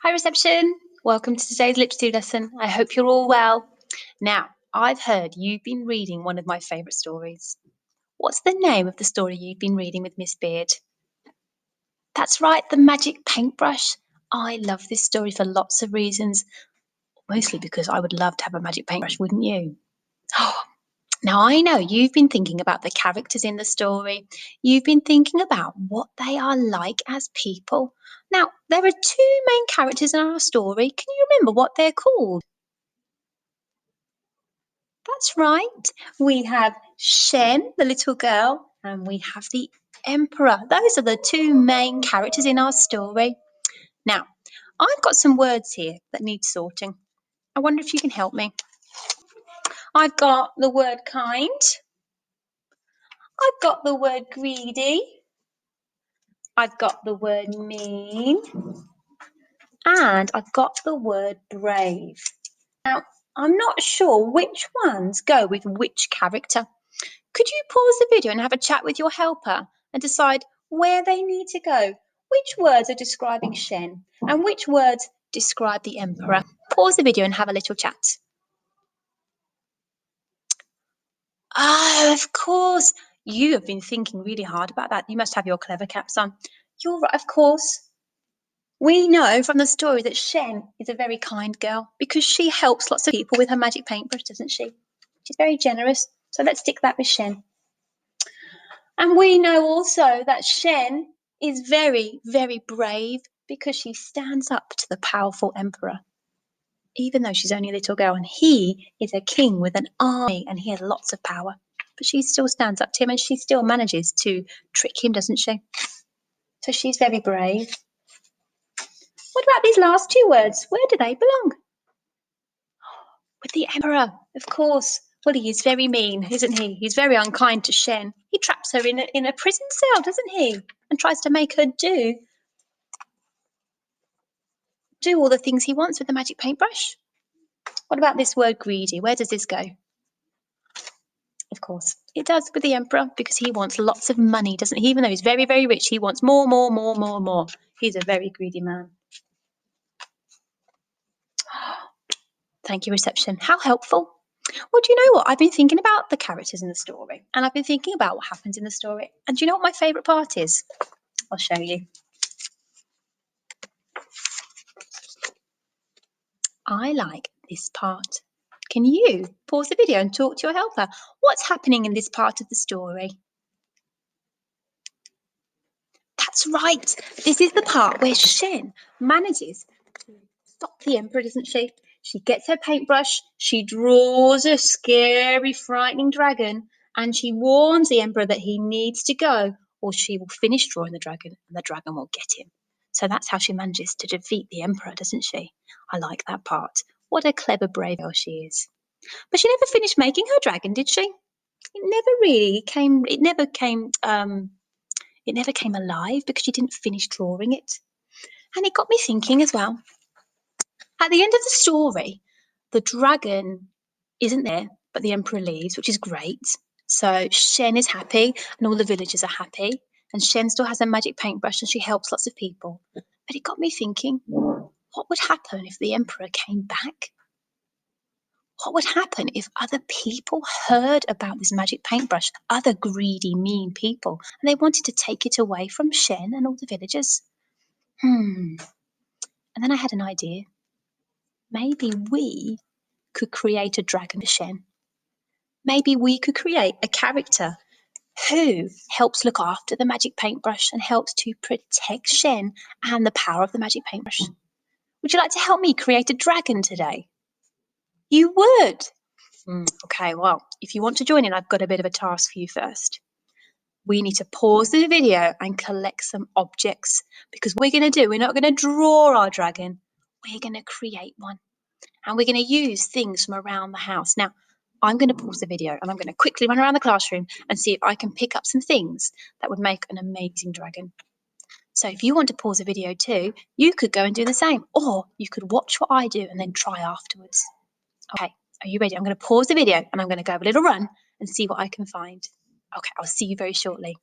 Hi, reception. Welcome to today's literacy lesson. I hope you're all well. Now, I've heard you've been reading one of my favourite stories. What's the name of the story you've been reading with Miss Beard? That's right, The Magic Paintbrush. I love this story for lots of reasons, mostly because I would love to have a magic paintbrush, wouldn't you? Now, I know you've been thinking about the characters in the story. You've been thinking about what they are like as people. Now, there are two main characters in our story. Can you remember what they're called? That's right. We have Shen, the little girl, and we have the Emperor. Those are the two main characters in our story. Now, I've got some words here that need sorting. I wonder if you can help me. I've got the word kind. I've got the word greedy. I've got the word mean. And I've got the word brave. Now, I'm not sure which ones go with which character. Could you pause the video and have a chat with your helper and decide where they need to go? Which words are describing Shen and which words describe the Emperor? Pause the video and have a little chat. Oh, of course. You have been thinking really hard about that. You must have your clever caps on. You're right, of course. We know from the story that Shen is a very kind girl because she helps lots of people with her magic paintbrush, doesn't she? She's very generous. So let's stick that with Shen. And we know also that Shen is very, very brave because she stands up to the powerful emperor, even though she's only a little girl. And he is a king with an army and he has lots of power. But she still stands up to him and she still manages to trick him, doesn't she? So she's very brave. What about these last two words? Where do they belong? With the emperor, of course. Well, he is very mean, isn't he? He's very unkind to Shen. He traps her in a prison cell, doesn't he? And tries to make her do all the things he wants with the magic paintbrush. What about this word greedy? Where does this go? Of course, it does with the emperor because he wants lots of money, doesn't he? Even though he's very, very rich, he wants more, more, more, more, more. He's a very greedy man. Thank you, reception. How helpful. Well, do you know what? I've been thinking about the characters in the story and I've been thinking about what happens in the story. And do you know what my favourite part is? I'll show you. I like this part. Can you pause the video and talk to your helper? What's happening in this part of the story? That's right. This is the part where Shen manages to stop the Emperor, doesn't she? She gets her paintbrush, she draws a scary, frightening dragon, and she warns the Emperor that he needs to go or she will finish drawing the dragon and the dragon will get him. So that's how she manages to defeat the Emperor, doesn't she? I like that part. What a clever, brave girl she is. But she never finished making her dragon, did she? It never came alive because she didn't finish drawing it. And it got me thinking as well. At the end of the story, the dragon isn't there, but the emperor leaves, which is great. So Shen is happy and all the villagers are happy. And Shen still has a magic paintbrush and she helps lots of people. But it got me thinking, what would happen if the emperor came back? What would happen if other people heard about this magic paintbrush, other greedy, mean people, and they wanted to take it away from Shen and all the villagers? And then I had an idea. Maybe we could create a dragon for Shen. Maybe we could create a character who helps look after the magic paintbrush and helps to protect Shen and the power of the magic paintbrush. Would you like to help me create a dragon today? You would? Okay, well, if you want to join in, I've got a bit of a task for you first. We need to pause the video and collect some objects because we're not going to draw our dragon, we're going to create one. And we're going to use things from around the house. Now, I'm going to pause the video and I'm going to quickly run around the classroom and see if I can pick up some things that would make an amazing dragon. So if you want to pause the video too, you could go and do the same. Or you could watch what I do and then try afterwards. Okay, are you ready? I'm going to pause the video and I'm going to go have a little run and see what I can find. Okay, I'll see you very shortly.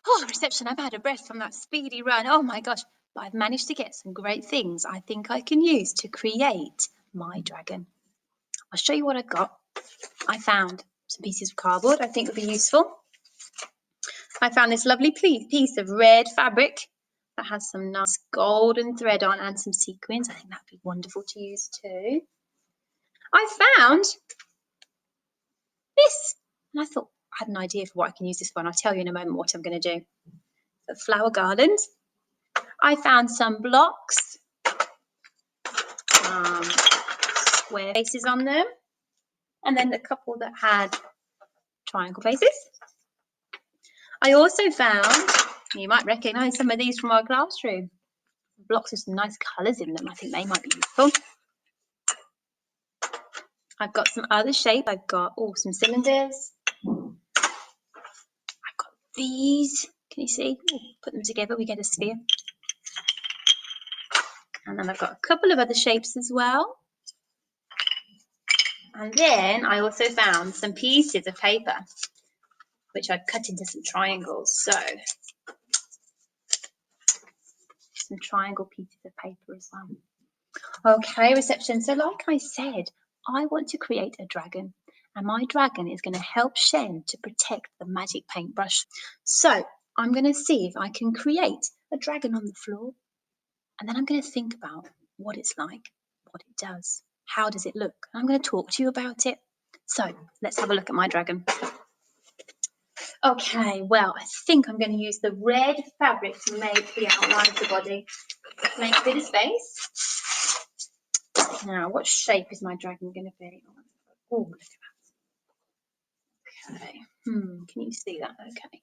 Oh, reception, I'm out of breath from that speedy run. Oh my gosh, but I've managed to get some great things I think I can use to create my dragon. I'll show you what I've got. I found some pieces of cardboard I think would be useful. I found this lovely piece of red fabric that has some nice golden thread on and some sequins. I think that'd be wonderful to use too. I found this, and I thought I had an idea for what I can use this for, and I'll tell you in a moment what I'm going to do. A flower garland. I found some blocks, square faces on them, and then a couple that had triangle faces. I also found, you might recognise some of these from our classroom, blocks with some nice colours in them. I think they might be useful. I've got some other shape. I've got some cylinders. I've got these. Can you see? Put them together, we get a sphere. And then I've got a couple of other shapes as well. And then I also found some pieces of paper, which I've cut into some triangles. So, some triangle pieces of paper as well. Okay, reception. So like I said, I want to create a dragon. And my dragon is going to help Shen to protect the magic paintbrush. So I'm going to see if I can create a dragon on the floor. And then I'm going to think about what it's like, what it does, how does it look. And I'm going to talk to you about it. So let's have a look at my dragon. Okay, well, I think I'm going to use the red fabric to make the outline of the body. Make a bit of space. Now, what shape is my dragon going to be? Oh, look at that. Okay. Can you see that? Okay. I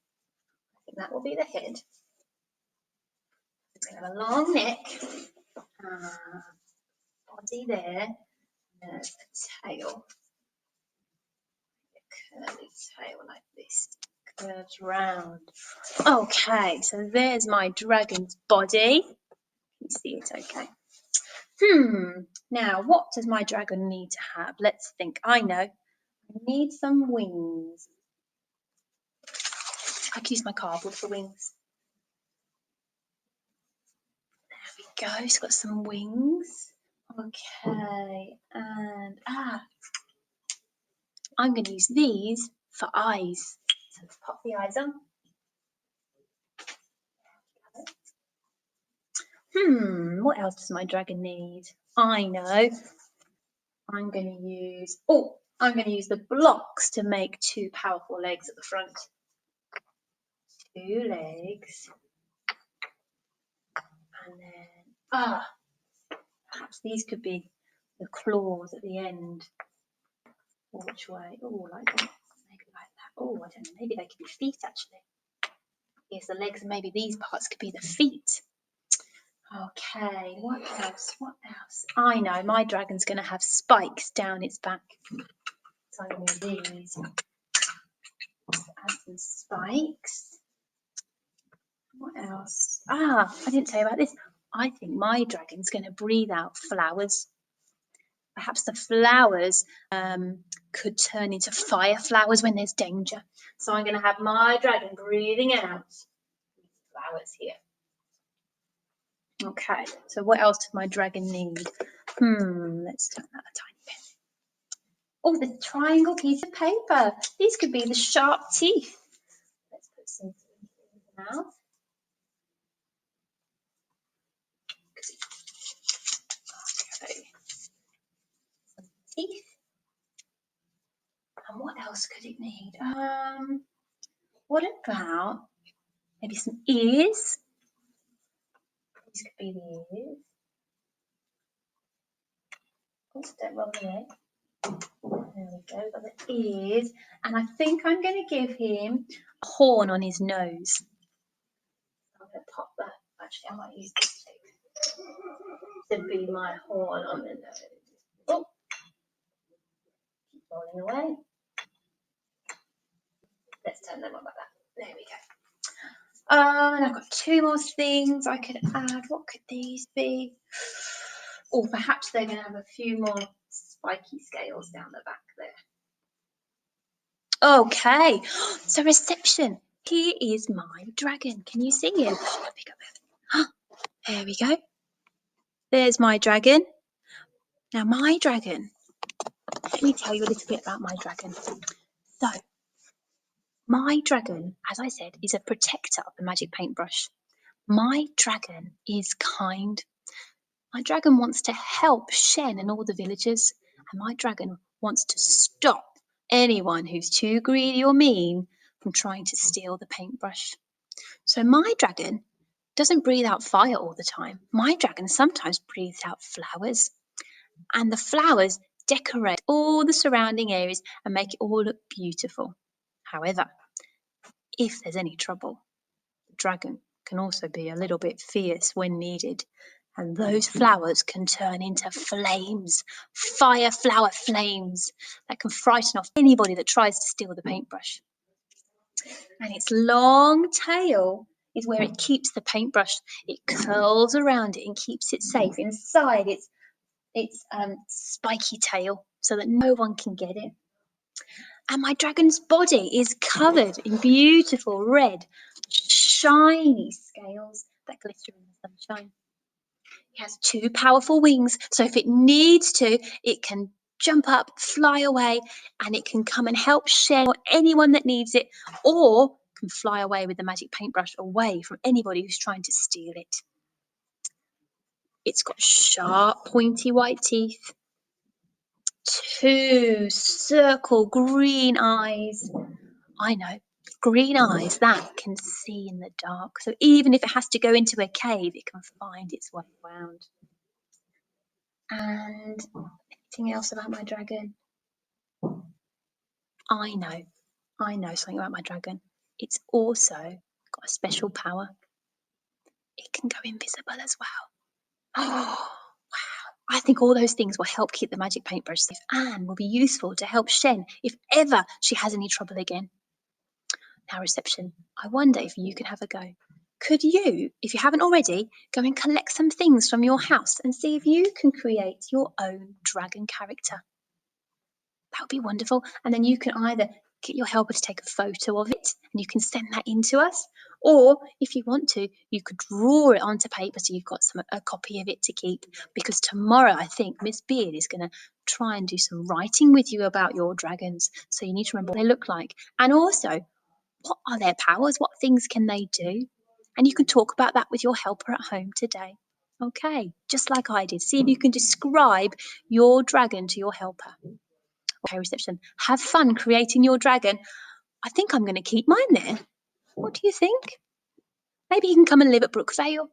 think that will be the head. It's going to have a long neck. Body there. And a tail. A curly tail like this. Curves round. Okay, so there's my dragon's body. Can you see it okay? Now, what does my dragon need to have? Let's think. I know. I need some wings. I can use my cardboard for wings. There we go. It's got some wings. Okay. And, I'm going to use these for eyes. So let's pop the eyes on. What else does my dragon need? I know. I'm going to use the blocks to make two powerful legs at the front. Two legs. And then, perhaps these could be the claws at the end. Or which way? Oh, like that. Maybe like that. Oh, I don't know. Maybe they could be feet, actually. Here's the legs, and maybe these parts could be the feet. Okay, what else? What else? I know, my dragon's going to have spikes down its back. So I'm going to use these. Add some spikes. What else? I didn't tell you about this. I think my dragon's going to breathe out flowers. Perhaps the flowers could turn into fire flowers when there's danger. So I'm going to have my dragon breathing out flowers here. Okay, so what else does my dragon need? Let's turn that a tiny bit. Oh, the triangle piece of paper. These could be the sharp teeth. Let's put some in the mouth. Okay. Some teeth. And what else could it need? What about maybe some ears? These could be the ears. Oh, don't roll the leg. There we go, got the ears. And I think I'm going to give him a horn on his nose. I'm going to pop that. Actually, I might use this to be my horn on the nose. Oh, keep rolling away. Let's turn them on like that. There we go. And I've got two more things I could add. What could these be? Or perhaps they're going to have a few more spiky scales down the back there. Okay, so reception. Here is my dragon. Can you see him? There we go. There's my dragon. Now my dragon, let me tell you a little bit about my dragon. So, my dragon, as I said, is a protector of the magic paintbrush. My dragon is kind. My dragon wants to help Shen and all the villagers. And my dragon wants to stop anyone who's too greedy or mean from trying to steal the paintbrush. So my dragon doesn't breathe out fire all the time. My dragon sometimes breathes out flowers. And the flowers decorate all the surrounding areas and make it all look beautiful. However, if there's any trouble, the dragon can also be a little bit fierce when needed. And those flowers can turn into flames, fire flower flames that can frighten off anybody that tries to steal the paintbrush. And its long tail is where it keeps the paintbrush. It curls around it and keeps it safe inside its spiky tail so that no one can get it. And my dragon's body is covered in beautiful red, shiny scales that glitter in the sunshine. It has two powerful wings, so if it needs to, it can jump up, fly away, and it can come and help Shen or anyone that needs it, or can fly away with the magic paintbrush away from anybody who's trying to steal it. It's got sharp, pointy white teeth, two circle green eyes. I know, green eyes that can see in the dark. So even if it has to go into a cave, it can find its way around. And anything else about my dragon? I know something about my dragon. It's also got a special power. It can go invisible as well. Oh, wow. I think all those things will help keep the magic paintbrush safe and will be useful to help Shen if ever she has any trouble again. Now, reception, I wonder if you can have a go. Could you, if you haven't already, go and collect some things from your house and see if you can create your own dragon character? That would be wonderful. And then you can either get your helper to take a photo of it and you can send that in to us. Or if you want to, you could draw it onto paper so you've got a copy of it to keep. Because tomorrow, I think Miss Beard is going to try and do some writing with you about your dragons. So you need to remember what they look like. And also, what are their powers? What things can they do? And you can talk about that with your helper at home today. Okay, just like I did. See if you can describe your dragon to your helper. Okay, reception. Have fun creating your dragon. I think I'm going to keep mine there. What do you think? Maybe you can come and live at Brookvale.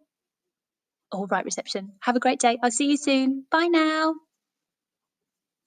All right, reception. Have a great day. I'll see you soon. Bye now.